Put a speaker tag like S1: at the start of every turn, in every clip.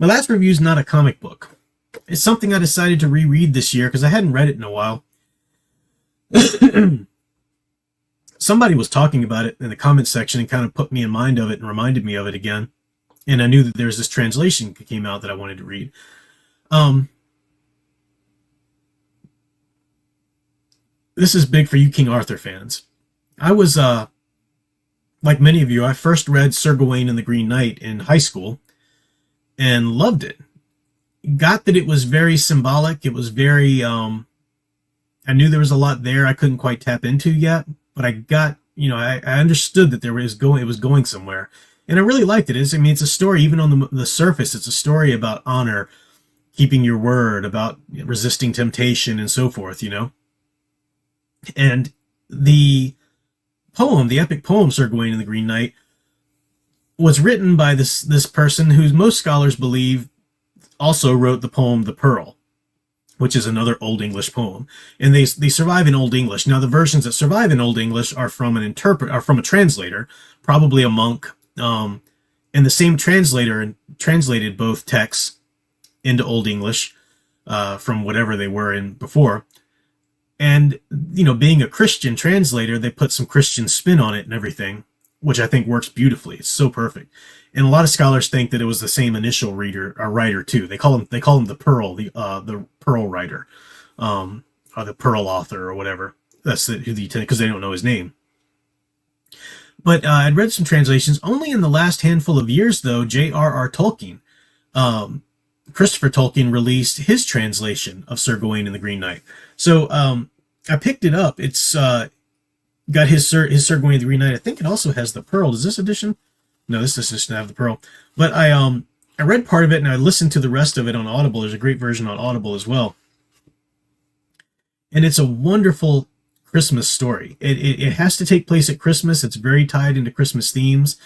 S1: My last review is not a comic book. It's something I decided to reread this year because I hadn't read it in a while. Somebody was talking about it in the comment section and kind of put me in mind of it and reminded me of it again. And I knew that there was this translation that came out that I wanted to read. This is big for you King Arthur fans. I was, like many of you, I first read Sir Gawain and the Green Knight in high school and loved it. Got that it was very symbolic. It was very, I knew there was a lot there I couldn't quite tap into yet, but I got, I understood that it was going somewhere. And I really liked it. It's a story, even on the surface, it's a story about honor, keeping your word, about resisting temptation and so forth, And the epic poem, Sir Gawain and the Green Knight, was written by this person who most scholars believe also wrote the poem The Pearl, which is another Old English poem. And they survive in Old English. Now, the versions that survive in Old English are from a translator, probably a monk. And the same translator translated both texts into Old English from whatever they were in before. And, being a Christian translator, they put some Christian spin on it and everything, which I think works beautifully. It's so perfect. And a lot of scholars think that it was the same initial writer too. They call him the Pearl, the Pearl writer, or the Pearl author or whatever. That's because they don't know his name. But I'd read some translations. Only in the last handful of years, though, J.R.R. Tolkien, Christopher Tolkien, released his translation of Sir Gawain and the Green Knight. So I picked it up. It's got his Sir Gawain and the Green Knight. I think it also has the Pearl. Does this edition? No, this doesn't have the Pearl. But I read part of it and I listened to the rest of it on Audible. There's a great version on Audible as well. And it's a wonderful Christmas story. It has to take place at Christmas. It's very tied into Christmas themes.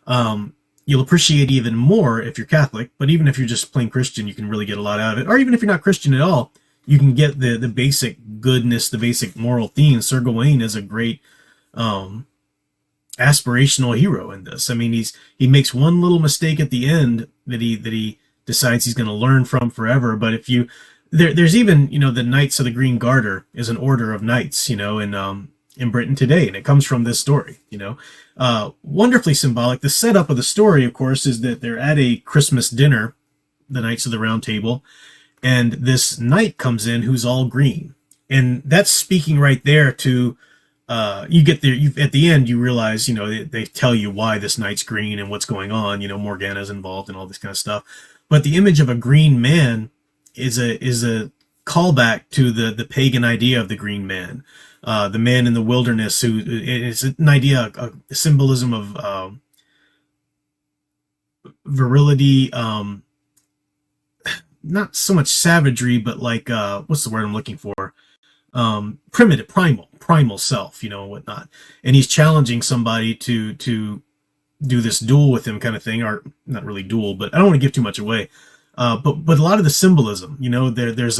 S1: You'll appreciate it even more if you're Catholic, but even if you're just plain Christian, you can really get a lot out of it. Or even if you're not Christian at all, you can get the basic goodness, the basic moral themes. Sir Gawain is a great aspirational hero in this. He makes one little mistake at the end that he decides he's going to learn from forever. But if you there's even, the Knights of the Green Garter is an order of knights, in Britain today, and it comes from this story, wonderfully symbolic. The setup of the story, of course, is that they're at a Christmas dinner, the Knights of the Round Table, and this knight comes in who's all green. And that's speaking right there to, you get there, at the end, you realize, they tell you why this knight's green and what's going on, Morgana's involved and all this kind of stuff. But the image of a green man is a callback to the pagan idea of the green man, the man in the wilderness who is an idea, a symbolism of virility, not so much savagery, but like what's the word I'm looking for? Primitive, primal self, and whatnot. And he's challenging somebody to do this duel with him, kind of thing, or not really duel, but I don't want to give too much away. But a lot of the symbolism, there's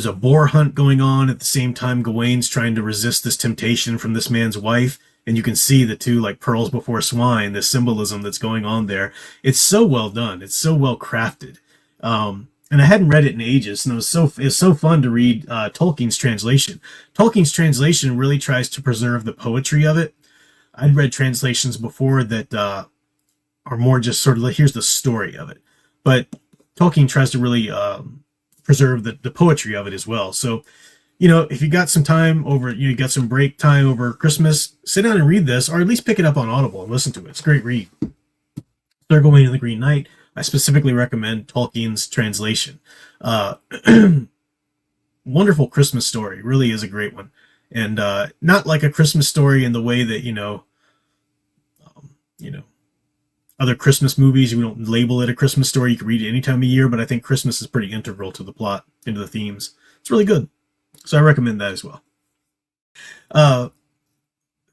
S1: a boar hunt going on at the same time. Gawain's trying to resist this temptation from this man's wife, and you can see the two, like pearls before swine, the symbolism that's going on there. It's so well done. It's so well crafted. And I hadn't read it in ages, and it was so fun to read Tolkien's translation. Tolkien's translation really tries to preserve the poetry of it. I'd read translations before that are more just sort of like, here's the story of it. But Tolkien tries to really preserve the poetry of it as well. So, if you got some time over, you got some break time over Christmas, sit down and read this, or at least pick it up on Audible and listen to it. It's a great read. Sir Gawain and the Green Knight. I specifically recommend Tolkien's translation. Wonderful Christmas story. Really is a great one. And not like a Christmas story in the way that, other Christmas movies, we don't label it a Christmas story. You can read it any time of year, but I think Christmas is pretty integral to the plot, into the themes. It's really good. So I recommend that as well.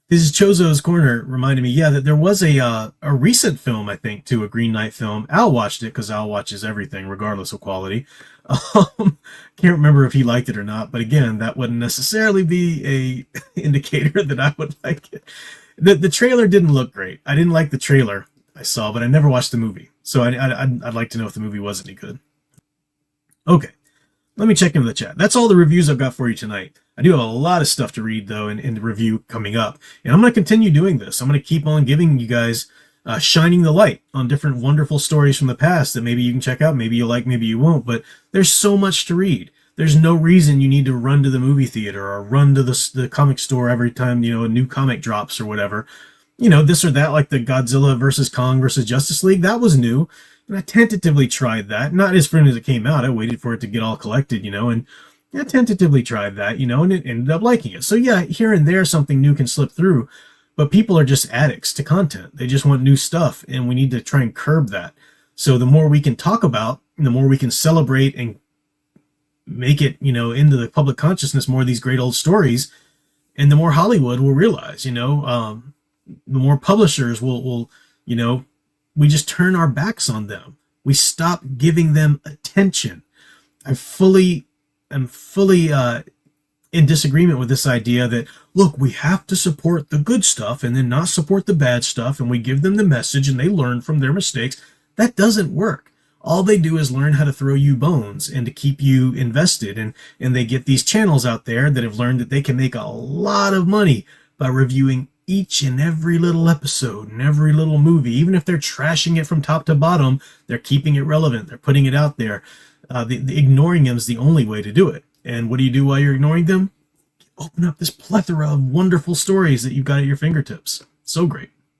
S1: This is Chozo's Corner reminded me, that there was a recent film, I think, to a Green Knight film. Al watched it because Al watches everything, regardless of quality. Can't remember if he liked it or not, but again, that wouldn't necessarily be a indicator that I would like it. The trailer didn't look great. I didn't like the trailer I saw, but I never watched the movie. So I'd like to know if the movie was any good. Okay, let me check into the chat. That's all the reviews I've got for you tonight. I do have a lot of stuff to read, though, and the review coming up. And I'm going to continue doing this. I'm going to keep on giving you guys, shining the light on different wonderful stories from the past that maybe you can check out. Maybe you like, maybe you won't. But there's so much to read. There's no reason you need to run to the movie theater or run to the comic store every time, a new comic drops or whatever. This or that, like the Godzilla versus Kong versus Justice League, that was new. And I tentatively tried that. Not as soon as it came out. I waited for it to get all collected, and I tentatively tried that, and it ended up liking it. So yeah, here and there something new can slip through, but people are just addicts to content. They just want new stuff, and we need to try and curb that. So the more we can talk about, the more we can celebrate and make it, into the public consciousness, more of these great old stories, and the more Hollywood will realize, the more publishers will, we just turn our backs on them. We stop giving them attention. I'm fully in disagreement with this idea that, look, we have to support the good stuff and then not support the bad stuff, and we give them the message and they learn from their mistakes. That doesn't work. All they do is learn how to throw you bones and to keep you invested. And they get these channels out there that have learned that they can make a lot of money by reviewing each and every little episode and every little movie. Even if they're trashing it from top to bottom, they're keeping it relevant. They're putting it out there. Ignoring them is the only way to do it. And what do you do while you're ignoring them? Open up this plethora of wonderful stories that you've got at your fingertips. So great.